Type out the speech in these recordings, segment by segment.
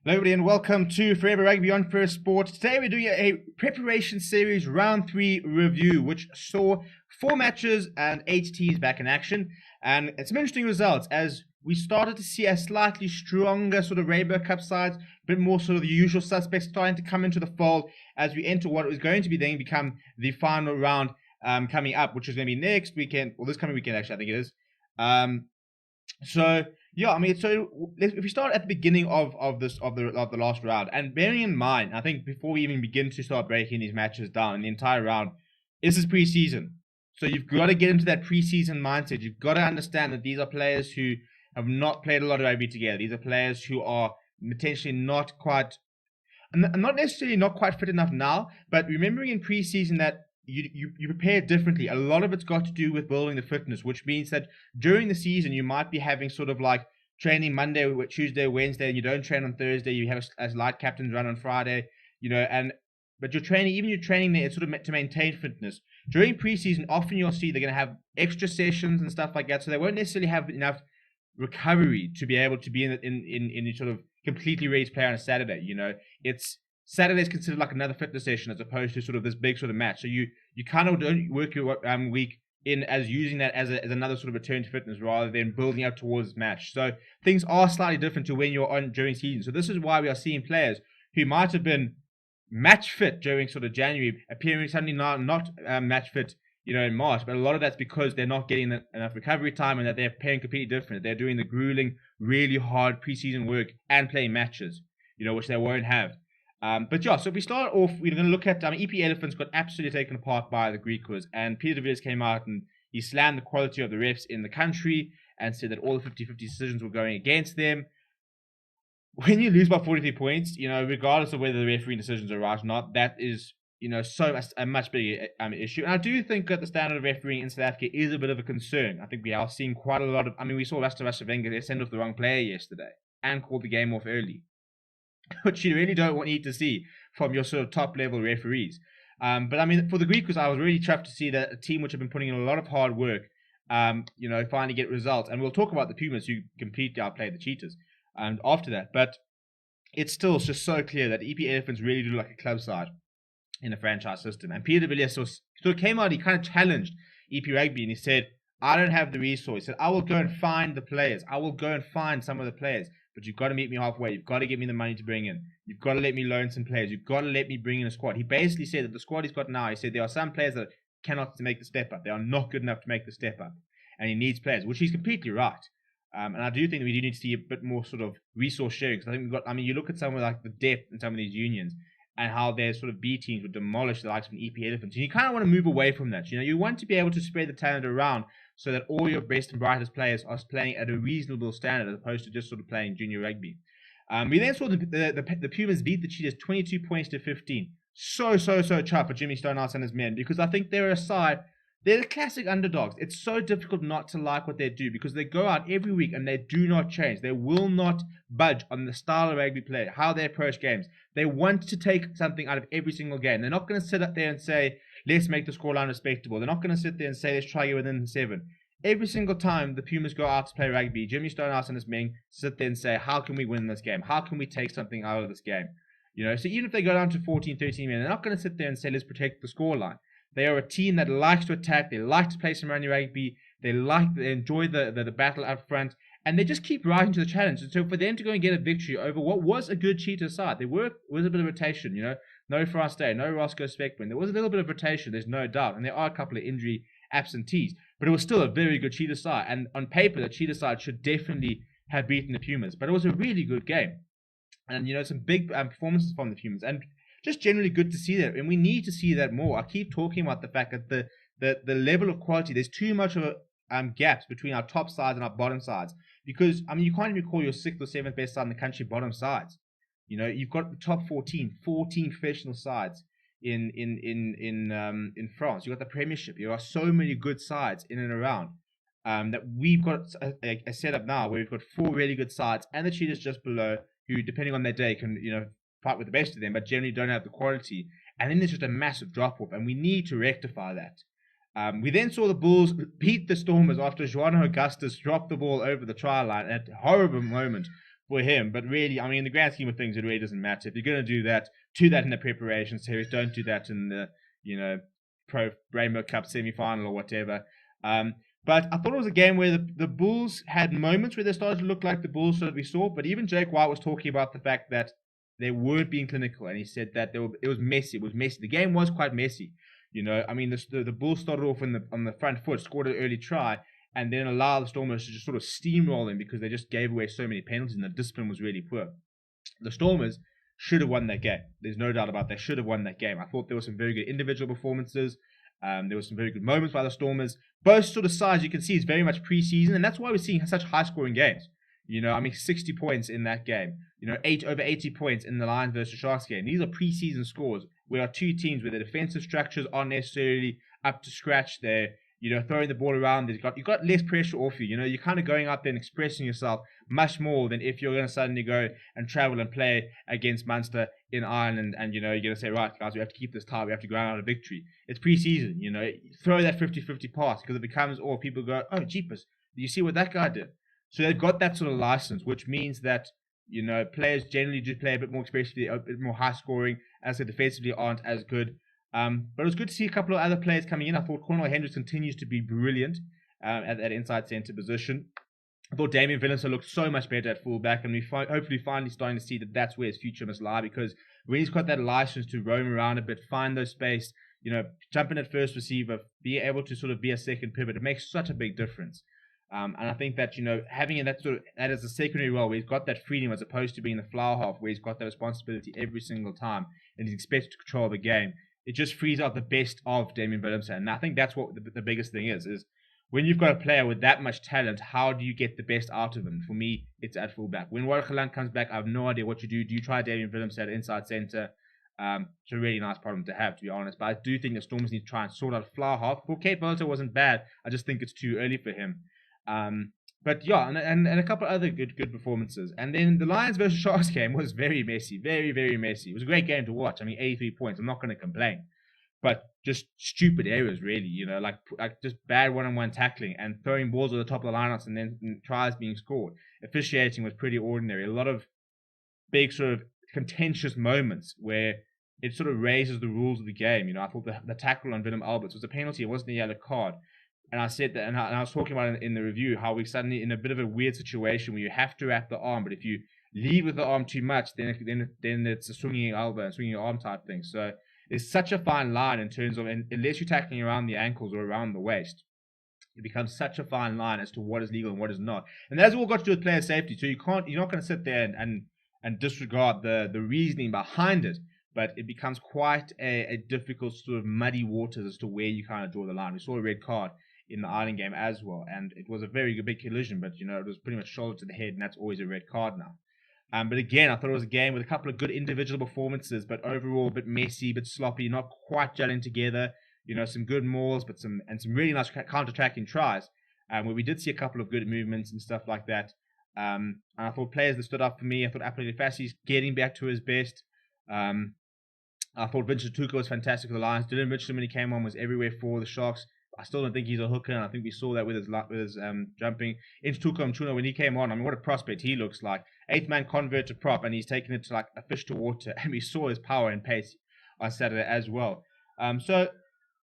Hello everybody and welcome to Forever Rugby on First Sport. Today we're doing a preparation series round 3 review which saw 4 matches and 8 teams back in action, and it's some interesting results as we started to see a slightly stronger sort of Rainbow Cup sides, a bit more sort of the usual suspects starting to come into the fold as we enter what is going to be then become the final round coming up, which is going to be next weekend, or this coming weekend actually I think it is. So if we start at the beginning of the last round, and bearing in mind, I think before we even begin to start breaking these matches down in the entire round, this is preseason. So you've got to get into that preseason mindset. You've got to understand that these are players who have not played a lot of rugby together. These are players who are potentially not necessarily not quite fit enough now, but remembering in preseason that you prepare differently. A lot of it's got to do with building the fitness, which means that during the season you might be having sort of like training Monday, Tuesday, Wednesday, and you don't train on Thursday. You have a light captain's run on Friday, but your training there is sort of to maintain fitness. During preseason, often you'll see they're going to have extra sessions and stuff like that, so they won't necessarily have enough recovery to be able to be in a sort of completely ready to play on a Saturday. Saturday is considered like another fitness session as opposed to sort of this big sort of match. So you kind of don't work your week in as using that as another sort of return to fitness rather than building up towards this match. So things are slightly different to when you're on during season. So this is why we are seeing players who might have been match fit during sort of January appearing suddenly not match fit, in March. But a lot of that's because they're not getting enough recovery time and that they're playing completely different. They're doing the grueling, really hard preseason work and playing matches, which they won't have. So if we start off, we're going to look at EP Elephants got absolutely taken apart by the Griquas, and Peter de Villiers came out and he slammed the quality of the refs in the country and said that all the 50-50 decisions were going against them. When you lose by 43 points, regardless of whether the refereeing decisions are right or not, that is, a much bigger issue. And I do think that the standard of refereeing in South Africa is a bit of a concern. I think we are seeing quite a lot of, we saw Rasta Wenger, they sent off the wrong player yesterday and called the game off early, which you really don't need to see from your sort of top level referees. But for the Griquas, I was really chuffed to see that a team which have been putting in a lot of hard work, finally get results. And we'll talk about the Pumas who completely outplayed the Cheetahs after that. But it's still just so clear that EP Elephants really do like a club side in a franchise system. And Peter de Villiers so came out, he kind of challenged EP Rugby and he said, I don't have the resource. He said, I will go and find the players. I will go and find some of the players. But you've got to meet me halfway. You've got to give me the money to bring in. You've got to let me loan some players. You've got to let me bring in a squad. He basically said that the squad he's got now, he said there are some players that cannot make the step up. They are not good enough to make the step up. And he needs players, which he's completely right. And I do think that we do need to see a bit more sort of resource sharing. Because I think you look at some of like the depth in some of these unions and how their sort of B teams would demolish the likes of an EP Elephants. And you kind of want to move away from that. You want to be able to spread the talent around so that all your best and brightest players are playing at a reasonable standard as opposed to just sort of playing junior rugby. We then saw the Pumas beat the Cheetahs 22 points to 15. So tough for Jimmy Stonehouse and his men because I think they're the classic underdogs. It's so difficult not to like what they do because they go out every week and they do not change. They will not budge on the style of rugby play, how they approach games. They want to take something out of every single game. They're not going to sit up there and say, let's make the scoreline respectable. They're not going to sit there and say, let's try to get within 7. Every single time the Pumas go out to play rugby, Jimmy Stonehouse and his men sit there and say, how can we win this game? How can we take something out of this game? So even if they go down to 14, 13 men, they're not going to sit there and say, let's protect the scoreline. They are a team that likes to attack. They like to play some running rugby. They enjoy the battle up front. And they just keep rising to the challenge. And so for them to go and get a victory over what was a good Cheetah side, there was a bit of rotation, No Frost Day, no Roscoe Speckman. There was a little bit of rotation, there's no doubt. And there are a couple of injury absentees. But it was still a very good Cheetah side. And on paper, the Cheetah side should definitely have beaten the Pumas. But it was a really good game. And, some big performances from the Pumas. And just generally good to see that. And we need to see that more. I keep talking about the fact that the level of quality, there's too much of a gaps between our top sides and our bottom sides. Because, you can't even call your 6th or 7th best side in the country bottom sides. You've got the top 14 professional sides in France. You've got the Premiership. There are so many good sides in and around that we've got a setup now where we've got 4 really good sides and the Cheetahs just below who, depending on their day, can, fight with the best of them, but generally don't have the quality. And then there's just a massive drop-off, and we need to rectify that. We then saw the Bulls beat the Stormers after João Augustus dropped the ball over the try line at a horrible moment for him. But really, I mean, in the grand scheme of things, it really doesn't matter. If you're going to do that in the preparation series. Don't do that in the, Pro Rainbow Cup semi-final or whatever. But I thought it was a game where the Bulls had moments where they started to look like the Bulls that we saw. But even Jake White was talking about the fact that they weren't being clinical, and he said that it was messy. It was messy. The game was quite messy. I mean, the Bulls started off on the front foot, scored an early try, and then allowed the Stormers to just sort of steamroll them because they just gave away so many penalties, and the discipline was really poor. The Stormers should have won that game. There's no doubt about that. They should have won that game. I thought there were some very good individual performances. There were some very good moments by the Stormers. Both sort of sides, you can see, it's very much preseason, and that's why we're seeing such high-scoring games. I mean, 60 points in that game. Over 80 points in the Lions versus Sharks game. These are preseason scores. We are two teams where the defensive structures aren't necessarily up to scratch. They're, throwing the ball around. You've got less pressure off you. You're kind of going out there and expressing yourself much more than if you're going to suddenly go and travel and play against Munster in Ireland and, you're going to say, right, guys, we have to keep this tight. We have to grind out a victory. It's preseason, Throw that 50-50 pass because it becomes, people go, oh, jeepers, do you see what that guy did? So they've got that sort of license, which means that, players generally do play a bit more expressively, a bit more high scoring, as they defensively aren't as good. But it was good to see a couple of other players coming in. I thought Cornwall Henderson continues to be brilliant at that inside centre position. I thought Damien Valencia looked so much better at fullback, and we hopefully finally starting to see that that's where his future must lie, because when he's got that license to roam around a bit, find those space, jump in at first receiver, be able to sort of be a second pivot, it makes such a big difference. And I think that, having that as a secondary role where he's got that freedom as opposed to being the flower half where he's got that responsibility every single time and he's expected to control the game, it just frees out the best of Damien Valencia. And I think that's what the biggest thing is when you've got a player with that much talent, how do you get the best out of him? For me, it's at fullback. When Warwick Gelant comes back, I have no idea what you do. Do you try Damien Valencia at inside centre? It's a really nice problem to have, to be honest. But I do think the Stormers need to try and sort out flower half. For Cape Valencia wasn't bad. I just think it's too early for him. But yeah, and a couple of other good performances. And then the Lions versus Sharks game was very messy, very, very messy. It was a great game to watch. I mean, 83 points. I'm not going to complain. But just stupid errors, really, like just bad one-on-one tackling and throwing balls at the top of the lineouts and then tries being scored. Officiating was pretty ordinary. A lot of big sort of contentious moments where it sort of raises the rules of the game. I thought the tackle on Willem Alberts was a penalty. It wasn't a yellow card. And I said that, and I was talking about it in the review, how we're suddenly in a bit of a weird situation where you have to wrap the arm, but if you lead with the arm too much, then it's a swinging elbow and swinging arm type thing. So it's such a fine line in terms of, unless you're tackling around the ankles or around the waist, it becomes such a fine line as to what is legal and what is not. And that's all got to do with player safety. So you're not going to sit there and disregard the reasoning behind it, but it becomes quite a difficult sort of muddy waters as to where you kind of draw the line. We saw a red card in the Ireland game as well, and it was a very big collision, but it was pretty much shoulder to the head, and that's always a red card now. But again, I thought it was a game with a couple of good individual performances, but overall a bit messy, a bit sloppy, not quite gelling together. Some good mauls, but some really nice counter-tracking tries, where we did see a couple of good movements and stuff like that. And I thought players that stood up for me, I thought Apollo Fassi's getting back to his best. I thought Vincent Tucker was fantastic for the Lions. Dylan Richardson, when he came on, was everywhere for the Sharks. I still don't think he's a hooker, and I think we saw that with his jumping into Tuka Mchuna when he came on. I mean, what a prospect he looks like. 8th-man convert to prop, and he's taken it to like a fish to water, and we saw his power and pace on Saturday as well. So,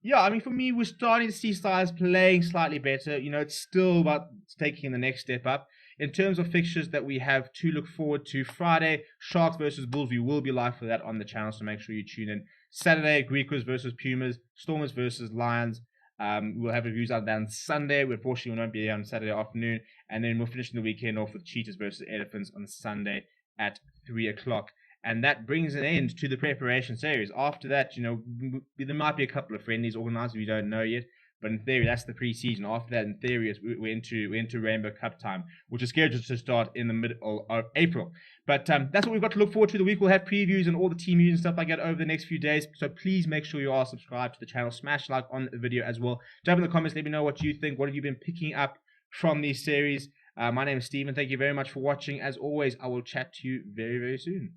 yeah, I mean, for me, we're starting to see styles playing slightly better. It's still about taking the next step up. In terms of fixtures that we have to look forward to, Friday, Sharks versus Bulls. We will be live for that on the channel, so make sure you tune in. Saturday, Griquas versus Pumas, Stormers versus Lions. We'll have reviews out there on Sunday. Unfortunately, we won't be there on Saturday afternoon. And then we'll finish the weekend off with Cheetahs versus Elephants on Sunday at 3 o'clock. And that brings an end to the preparation series. After that, there might be a couple of friendlies organized we don't know yet. But in theory, that's the pre-season. After that, in theory, we're into Rainbow Cup time, which is scheduled to start in the middle of April. But that's what we've got to look forward to. The week we'll have previews and all the team news and stuff like that over the next few days. So please make sure you are subscribed to the channel. Smash like on the video as well. Jump in the comments. Let me know what you think. What have you been picking up from these series? My name is Steven. Thank you very much for watching. As always, I will chat to you very, very soon.